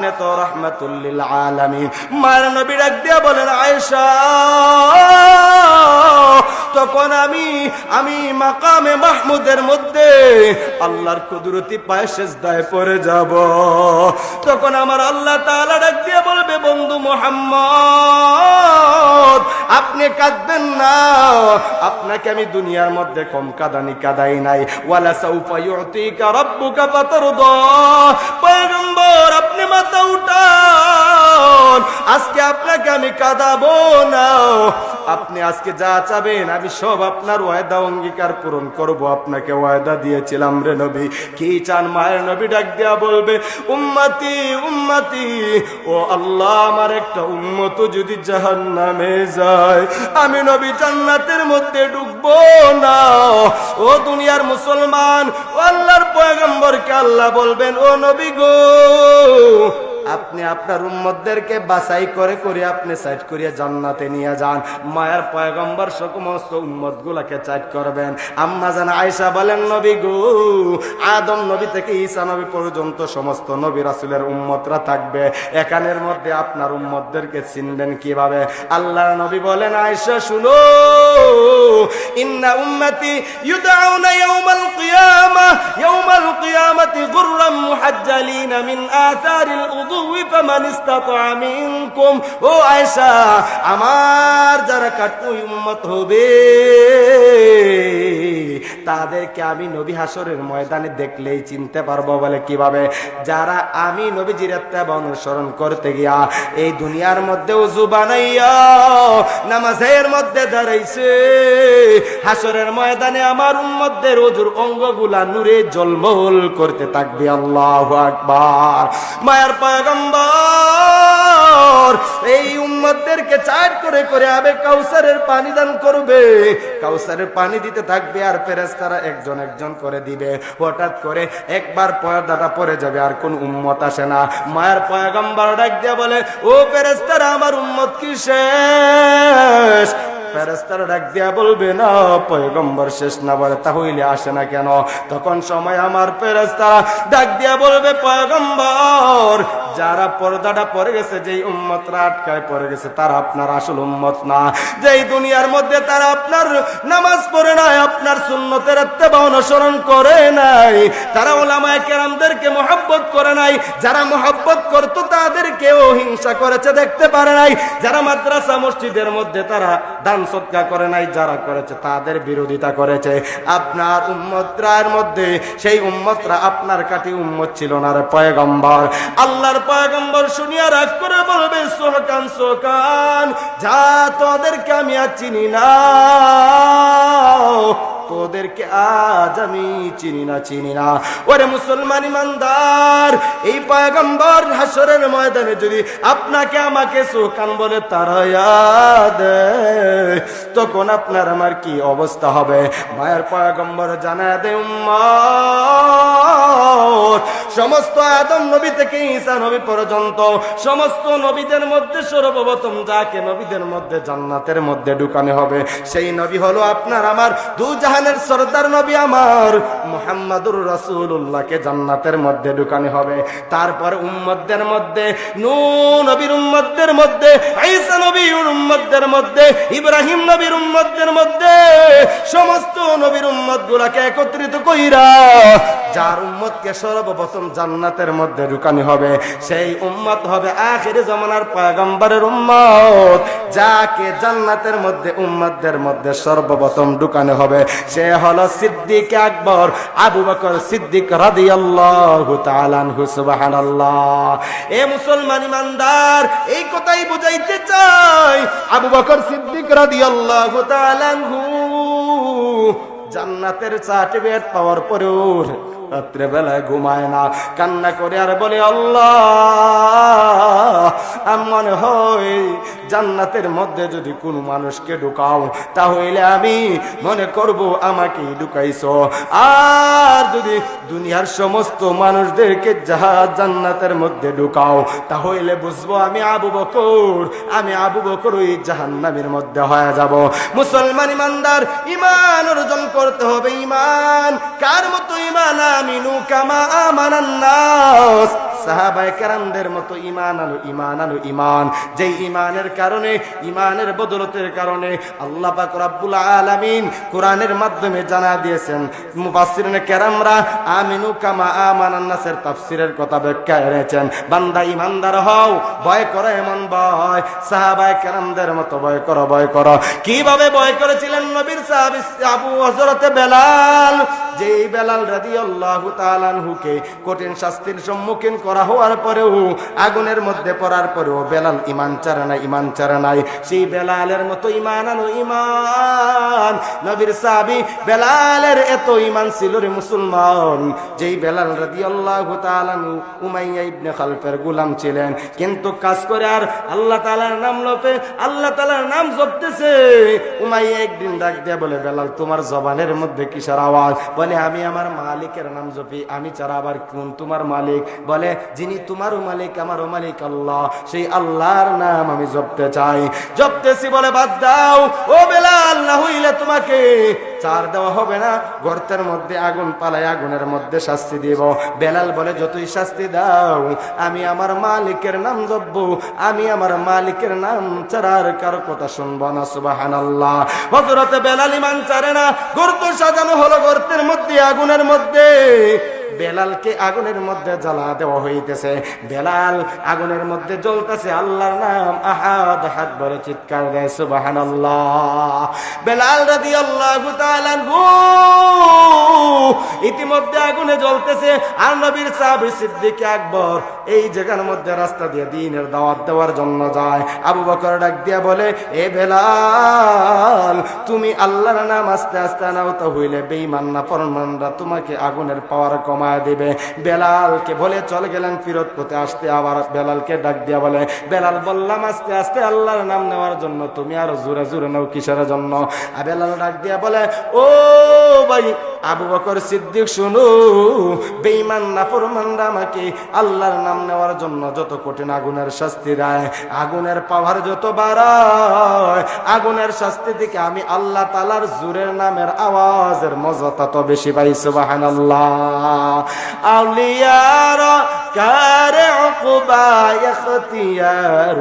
আপনি তো রাহমাতুল লিল আলামিন। মায়ের নবী ডাক দিয়া বলেন, আয়েশা তখন আমি মাকামে মাহমুদের মধ্যে আল্লাহর কুদরতি পায়ে সিজদায় পড়ে যাব। তখন আমার আল্লাহ তাআলা ডাক দিয়ে বলবে, বন্ধু মুহাম্মদ আপনি কাঁদবেন না, আপনাকে আমি দুনিয়ার মধ্যে কম কাদাই নাই। ওয়ালা সাউফা ইউতিকা রাব্বুকা ফাতারদা। পয়গম্বর আপনি মাথা উঠান, আজকে আপনাকে আমি কাঁদাবো না। আপনি আজকে যা চাবেন আমি সব আপনার ওয়াদা অঙ্গীকার পূরণ করব। আপনাকে ওয়াদা দিয়েছিলাম রে নবী, কি চান? মায়ের নবী ডাক দেয়া বলবে, উম্মতি উম্মতি, ও আল্লাহ আমার একটা উম্মত যদি জাহান্নামে যায় আমি নবী জান্নাতের মধ্যে ঢুকবো না। ও দুনিয়ার মুসলমান, ও আল্লাহর পয়গম্বরকে আল্লাহ বলবেন, ও নবী গো আপনি আপনার উম্মতদেরকে বাছাই করে করে আপনি সাইড করিয়া জান্নাতে নিয়ে যান। মায়ের পয়গম্বর সমস্ত উম্মত গুলাকে সাইড করবেন। আম্মা জান আয়েশা বলেন, নবী গো আদম নবী থেকে ঈসা নবী পর্যন্ত সমস্ত নবী রাসূলের উম্মতরা থাকবে, এখানের মধ্যে আপনার উম্মতদেরকে চিনবেন কিভাবে? আল্লাহর নবী বলেন, আয়েশা শুনো, ইন্না উম্মতি ইউদআউনা ইয়াউমাল কিয়ামাতি গুররাম মুহাজ্জালিনা মিন আথারিল ফামান ইসতাতা মিনকুম। ও আয়েশা আমার যারা কাটুই উম্মত হবে তাদেরকে আমি নবী হাসরের ময়দানে দেখলেই চিনতে পারবো। বলে কিভাবে? যারা আমি নবীজির ইত্তেবা অনুসরণ করতে গিয়া এই দুনিয়ার মধ্যে ওযু বানাইয়া নামাজের মধ্যে দাঁড়াইছে, হাসরের ময়দানে আমার উম্মতদের ওযুর অঙ্গগুলা নূরে ঝলমল করতে থাকবে। আল্লাহু আকবার। মায়ের পয়গম্বর এই উম্মতদেরকে চাট করে করে আবে কাউসারের পানি দান করবে, কাউসারের পানি দিতে থাকবে আর ফেরেশতারা একজন একজন করে দিবে। হঠাৎ করে একবার পর্দাটা পড়ে যাবে আর কোন উম্মত আসে না। মায়ের পয়গম্বর ডাক দিয়ে বলে, ও ফেরেশতারা আমার উম্মত কি শেষ? ফেরেশতারা ডাক দিয়া বলবে, না পয়গম্বর শেষ না। বলে তাহলে আসে না কেন? তখন সময় আমার ফেরেশতারা ডাক দিয়া বলবে, পয়গম্বর যারা পর্দাটা পড়ে গেছে, যেই উম্মতরা আটকায় পড়ে গেছে তারা আপনার আসল উম্মত না। যেই দুনিয়ার মধ্যে তারা আপনার নামাজ পড়ে নাই, আপনার সুন্নতের ইত্তেবা অনুসরণ করে নাই, তারা উলামায়ে কেরামদেরকে মহব্বত করে নাই, যারা মহব্বত করতো তাদেরকেও হিংসা করেছে দেখতে পারে নাই, যারা মাদ্রাসা মসজিদের মধ্যে তারা দান সদকা করে নাই, যারা করেছে তাদের বিরোধিতা করেছে। আপনার উম্মতরার মধ্যে সেই উম্মতরা আপনার কাটি উম্মত ছিল না রে পয়গম্বর। আল্লাহর পয়গম্বর শুনিয়া রাগ করে বলবে, সোহকান সোহকান, যা তোদেরকে আমি আর চিনি না, তোদেরকে আজ আমি চিনি না। ওরে মুসলমান ইমানদার, এই পয়গম্বর হাসরের ময়দানে যদি আপনাকে আমাকে সোহকান বলে তারায়া দেয় তখন আপনার আমার কি অবস্থা হবে? মায়ের পয়গম্বর জানায় দে, উম্মত সমস্ত আদম নবী থেকে ঈসা নবী পর্যন্ত সমস্ত নবীদের মধ্যে সর্বপ্রথম যাকে নবীদের মধ্যে জান্নাতের মধ্যে ঢুকানো হবে সেই নবী হলো আপনার আমার দু জাহানের সরদার নবী আমার মুহাম্মাদুর রাসূলুল্লাহকে জান্নাতের মধ্যে ঢুকানো হবে। তারপর উম্মতদের মধ্যে নূহ নবীর উম্মতদের মধ্যে, ঈসা নবীর উম্মতদের মধ্যে, ইব্রাহিম নবীর উম্মতদের মধ্যে সমস্ত নবীর উম্মতগুলোকে একত্রিত কইরা যার উম্মতকে সর্বপ্রথম জান্নাতের মধ্যে ঢুকানো হবে সেই উম্মত হবে আখির জামানার পয়গম্বরের উম্মত। যাকে জান্নাতের মধ্যে উম্মতদের মধ্যে সর্বপ্রথম ঢুকানো হবে সে হলো সিদ্দিক আকবর আবু বকর সিদ্দিক রাদিয়াল্লাহু তাআলা আনহু। সুবহানাল্লাহ। এ মুসলমান ইমানদার, এই কথাই বুঝাইতে চাই আবু বকর সিদ্দিক রাদিয়াল্লাহু তাআলা আনহু জান্নাতের সার্টিফিকেট পাওয়ার পরেও রাত্রে বেলায় ঘুমায় না, কান্না করে আর বলে, আল্লাহ মনে হয় জান্নাতের মধ্যে যদি কোনো মানুষকে ঢুকাও তাহলে আমি মনে করব আমাকেই ঢুকাইছো। আর যদি দুনিয়ার সমস্ত মানুষদেরকে জান্নাতের মধ্যে ঢুকাও তাহলে বুঝবো আমি আবু বকর ওই জাহান্নামের মধ্যে হয়ে যাব। মুসলমান ইমানদার ঈমান অর্জন করতে হবে। ঈমান কার মতো? ঈমান আমিনু কামা আমানান নাস, সাহাবায়ে কেরামদের মতো ঈমান আনো ঈমান। যেই ঈমানের কারণে, ঈমানের বদলতের কারণে আল্লাহ পাক রব্বুল আলামিন কোরআনের মাধ্যমে জানা দিয়েছেন। মুফাসসিরিনে কেরামরা আমিনু কামা আমানান নাসের তাফসীরের কথা ব্যাখ্যা এনেছেন। বান্দা ঈমানদার হও, ভয় করো এমন ভয়, সাহাবায়ে কেরামদের মতো ভয় করো। কিভাবে ভয় করেছিলেন নবীর সাহাবী আবু হযরতে বেলাল? যেই বেলাল রাদিয়াল্লাহু তাআলা আনহুকে কঠিন শাস্তির সম্মুখীন করা হওয়ার পরেও, আগুনের মধ্যে পড়ার পরেও বেলাল ঈমান ছাড়ে নাই। সেই বেলালের মতো ঈমান আনো ঈমান। নবীর সাহাবী বেলালের এত ঈমান ছিল রে মুসলমান, যেই বেলাল রাদিয়াল্লাহু তাআলা আনহু উমাইয়া ইবনে খালফের গোলাম ছিলেন, কিন্তু কাজ করে আর আল্লাহ তাআলার নাম লপে, আল্লাহ তাআলার নাম জপতেছে। উমাইয়া একদিন ডাক দিয়ে বলে, বেলাল তোমার জবানের মধ্যে কিসের আওয়াজ? বলে, আমি আমার মালিকের নাম জপি, আমি ছাড়া আবার কোন তোমার মালিক? বলে, যিনি তোমারও মালিক আমারও মালিক আল্লাহ, সেই আল্লাহর নাম আমি জপতে চাই। জপতেছি বলে, বাদ দাও ও বেলাল, না হইলে তোমাকে চার দেওয়া হবে না, গর্তের মধ্যে আগুন পালাই আগুনের মধ্যে শাস্তি দিব। বেলাল বলে, যতই শাস্তি দাও আমি আমার মালিকের নাম জপবো, আমি আমার মালিকের নাম ছাড়ার কারো কথা শুনবো না। সুবহানাল্লাহ। হযরতে বেলাল ঈমান ছাড়ে না। গর্ত সাজানো হলো, গর্তের মধ্যে আগুনের মধ্যে বেলালকে আগুনের মধ্যে জ্বালা দেওয়া হইতেছে। বেলাল আগুনের মধ্যে জ্বলতেছে, আল্লাহর নাম আহাদ আহাদ বলে চিৎকার দেয় সুবহানাল্লাহ। বেলাল রাদিয়াল্লাহু তাআলা আনহু ইতিমধ্যে আগুনে জ্বলতেছে, আর নবীর সাহাবী সিদ্দিক আকবর এই জায়গার মধ্যে রাস্তা দিয়ে দ্বীনের দাওয়াত দেওয়ার জন্য যায়। আবু বকর ডাক দিয়া বলে, এ বেলাল, তুমি আল্লাহর নাম আস্তে আস্তে নাও, তো হইলে বেঈমান নাফরমানরা তোমাকে আগুনের পাওয়ার কমায় দিবে। বেলালকে বলে চলে গেলেন ফিরত পথে। আসতে আবার বেলালকে ডাক দিয়া বলে, বেলাল বললাম আস্তে আস্তে আল্লাহর নাম নেওয়ার জন্য, তুমি আরো জোরে জোরে নাও কিসের জন্য? বেলাল ডাক দিয়া বলে, ও ভাই আবু বকর সিদ্দিক, শুনো, বেঈমান নাফরমানরা আমাকে আল্লাহর নাম নেওয়ার জন্য যত কঠিন আগুনের শাস্তি দেয়, আগুনের পাওয়ার যত বাড়ায়, আগুনের শাস্তি থেকে আমি আল্লাহ তাআলার জোরের নামের আওয়াজের মজা তত বেশি পাই। সুবহানাল্লাহ। আউলিয়ার কারে উকবা ইখতিয়ার,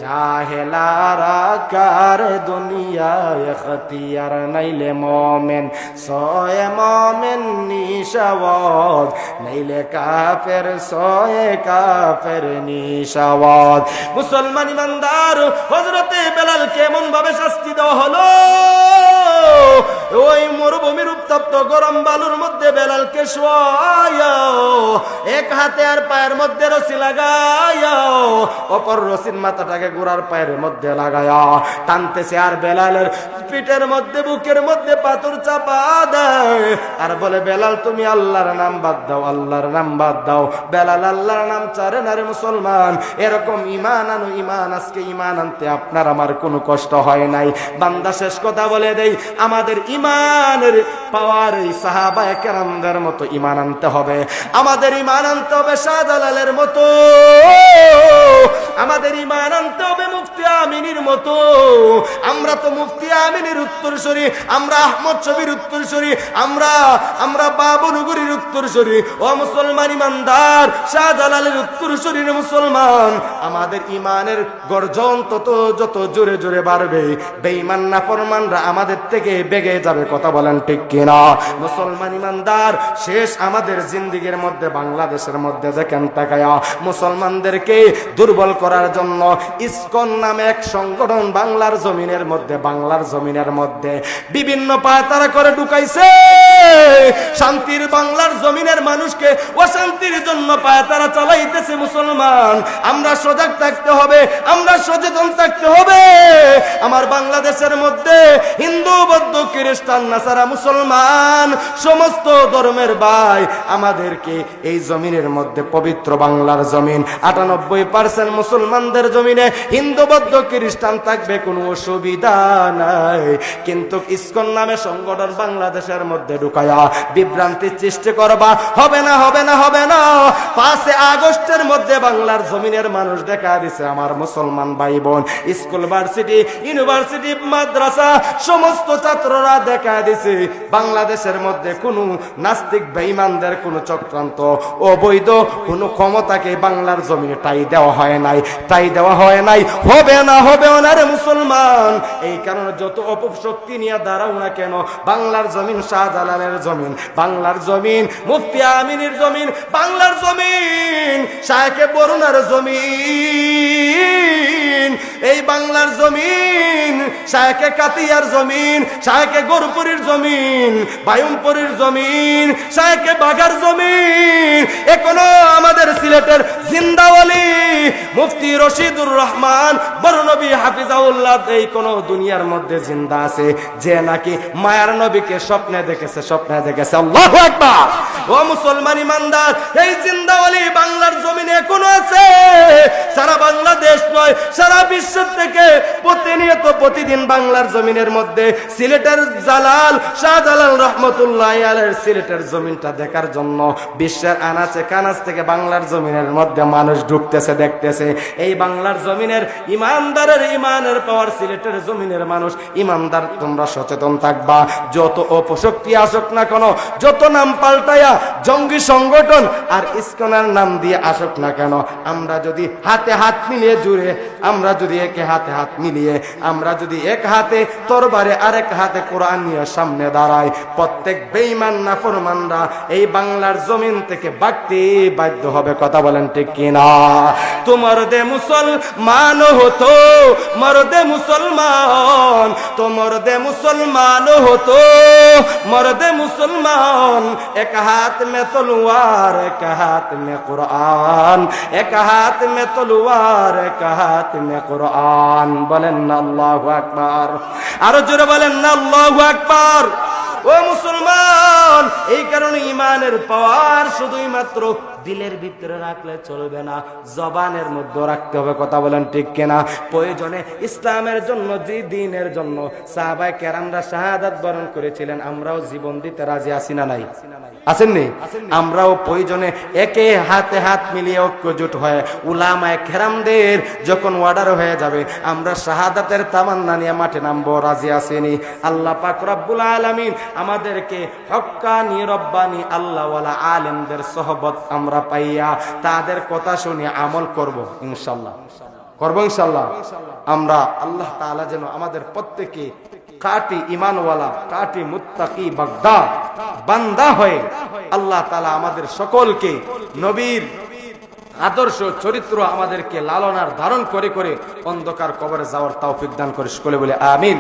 জাহেলারা কারে দুনিয়া ইখতিয়ার, নাইলে মুমিন সয়ে মুমিন নিশাওয়াত, নাইলে কাফের সয়ে কাফের নিশাওয়াত। মুসলমান ইমানদার, হযরতে বেলাল কেমন ভাবে শাস্তি দেওয়া হলো? ওই মরুভূমির উত্তপ্ত গরম বালুর মধ্যে বেলালকে শোয়ায়া, এক হাতে আর পায়ের মধ্যে রশি লাগায়া, অপর রশির মাথাটাকে গোড়ার পায়ের মধ্যে লাগায়া টানতেছে, আর বেলালের পিঠের মধ্যে বুকের মধ্যে পাথর চাপা দেয়, আর বলে, বেলাল তুমি আল্লাহর নাম বাদ দাও, আল্লাহর নাম বাদ দাও। বেলাল আল্লাহর নাম ছাড়ে না রে মুসলমান। এরকম ঈমান আনো ঈমান। আজকে ঈমান আনতে আপনার আমার কোনো কষ্ট হয় নাই। বান্দা শেষ কথা বলে দেই, আমাদের ঈমানের পাওয়ার এই সাহাবায়ে কেরামদের মতো ঈমান আনতে হবে। আমাদের ঈমান আনতে হবে শাহজালালের মতো, আমাদের ঈমান আনতে হবে মুফতি আমিনীর মতো। আমরা তো মুফতি আমিনীর উত্তরসূরি, আমরা আহমদ শফীর উত্তরসূরি, আমরা বাবুনগরীর উত্তরসূরি। ও মুসলমান ইমানদার, শাহজালালের উত্তরসূরি মুসলমান। আমাদের ঈমানের গর্জন তত যত জোরে জোরে বাড়বে, বেঈমান নাফরমানরা আমাদের থেকে বেগে যাবে। কথা বলেন ঠিক কিনা? মুসলমান ইমানদার, শেষ আমাদের জিন্দেগির মধ্যে বাংলাদেশের মধ্যে দেখেন তাকায়া, মুসলমানদেরকে দুর্বল করার জন্য ইসকন নামে এক সংগঠন বাংলার জমিনের মধ্যে বিভিন্ন পায়তারা করে ঢুকাইছে। শান্তির বাংলার জমিনের মানুষকে অশান্তির জন্য পায়তারা চালাইতেছে। মুসলমান, আমরা সজাগ থাকতে হবে, আমরা সচেতন থাকতে হবে। আমার বাংলাদেশের মধ্যে হিন্দু, বৌদ্ধ, খ্রিস্টান, নাসারা, মুসলমান সমস্ত ধর্মের ভাই আমাদেরকে এই জমিনের মধ্যে, পবিত্র বাংলার জমিন 98% মুসলমানদের জমিনে, হিন্দু, বৌদ্ধ, খ্রিস্টান থাকবে, কোনো অসুবিধা নাই। কিন্তু ইসকন নামে সংগঠন বাংলাদেশের মধ্যে ঢুকায়া বিভ্রান্তি সৃষ্টি করবা, হবে না, হবে না, হবে না। 5 আগস্টের মধ্যে বাংলার জমিনের মানুষ দেখা দিছে আমার মুসলমান ভাই বোন, স্কুল, ভার্সিটি, ইউনিভার্সিটি, মাদ্রাসা সমস্ত ছাত্ররা দেখা দিছে বাংলাদেশের মধ্যে কোনো নাস্তিক বেঈমানদের কোনো চক্রান্ত, অবৈধ কোনো ক্ষমতাকে বাংলার জমিনে ঠাই দেওয়া হয় নাই, ঠাই দেওয়া হয় নাই। হবে না, হবে না রে মুসলমান। এই কারণে যত অপশক্তি নিয়ে দাঁড়াও না কেন, বাংলার জমিন শাহজালালের জমিন, বাংলার জমিন মুফতি আমিনের জমিন, বাংলার জমিন শায়েখে বরুণার জমিন, এই বাংলার জমিন শায়েখে কাতিয়ার জমিন, শায়েখে গরুপুরীর জমিন, বায়ুমপুরীর জমিন, শায়েখে বাঘার জমিন। এখনো আমাদের সিলেটের জিন্দাওয়ালি মুফতি রশিদুর রহমান বরনবী হাফিজাউল্লাহ এই কোন দুনিয়ার মধ্যে জিন্দা আছে যে নাকি মায়ার নবীকে স্বপ্নে দেখেছে, স্বপ্নে দেখেছে। আল্লাহু আকবার। ও মুসলমান ইমানদার, এই জিন্দাওয়ালি বাংলার জমিনে এখনো আছে। সারা বাংলাদেশ নয়, সারা বিশ্ব থেকে প্রতিনিয়ত প্রতিদিন বাংলার জমিনের মধ্যে সিলেটের জালাল শাহজালাল রহমতুল্লাহ আলাইহির সিলেটের জমিনটা দেখার জন্য বিশ্বের আনাচে কানাচ থেকে বাংলার জমিনের মধ্যে মানুষ ঢুকতেছে, দেখতেছে। এই বাংলার জমিনের ইমানদারের ইমানের পাওয়ার, সিলেটের জমিনের মানুষ ইমানদার, তোমরা সচেতন থাকবা। যত অপশক্তি আসুক না কেন, যত নাম পাল্টায়া জঙ্গি সংগঠন আর ইসকনের নাম দিয়ে আসুক না কেন, আমরা যদি হাতে হাত মিলিয়ে জুড়ে, আমরা যদি একে হাতে হাত মিলিয়ে, আমরা যদি এক হাতে তরবারে আরেক হাতে কোরআন নিয়ে সামনে দাঁড়াই, প্রত্যেক বেঈমান নাফরমানরা এই বাংলার জমিন থেকে ভাগতে বাধ্য হবে। কথা বলেন ঠিক কিনা? তোমার দে মুসলমান হতো, মরদে মুসলমান, তোমার দে মুসলমান হতো, মরদে মুসলমান। এক হাত মে তলোয়ার, এক হাত মে কুরআন, এক হাত মে তলোয়ার, এক হাত মে কুরআন। বলেন না আল্লাহু আকবার। আরো জোরে বলেন না আল্লাহু আকবার। ও মুসলমান, এই কারণে ইমানের পাওয়ার শুধুই মাত্র দিলের ভিতরে রাখলে চলবে না, জবানের মধ্যে রাখতে হবে। কথা বলেন ঠিক কিনা? প্রয়োজনে ইসলামের জন্য, যে দ্বীনের জন্য সাহাবায়ে কেরামরা শাহাদাত বরণ করেছিলেন, আমরাও জীবন দিতে রাজি আছি না নাই? আসেননি? আমরাও প্রয়োজনে একে হাতে হাত মিলিয়ে ঐক্যজোট হয়ে উলামায়ে কেরামদের যখন অর্ডার হয়ে যাবে, আমরা শাহাদাতের তামান্না নিয়ে মাঠে নামবো, রাজি আসেনি? আল্লাহ পাক রব্বুল আলামিন আমাদেরকে হক্কানি রব্বানি আল্লাহওয়ালা আলেমদের সোহবত আমরা পাইয়া তাদের কথা শুনে আমল করব ইনশাআল্লাহ, করব ইনশাআল্লাহ। আমরা আল্লাহ তাআলা যেন আমাদের প্রত্যেককে খাঁটি ঈমানওয়ালা, খাঁটি মুত্তাকি বান্দা হয়ে আল্লাহ তাআলা আমাদের সকলকে নবীর আদর্শ চরিত্র আমাদেরকে লালনার ধারণ করে করে অন্ধকার কবরে যাওয়ার তৌফিক দান করে। সকলে বলে আমিন।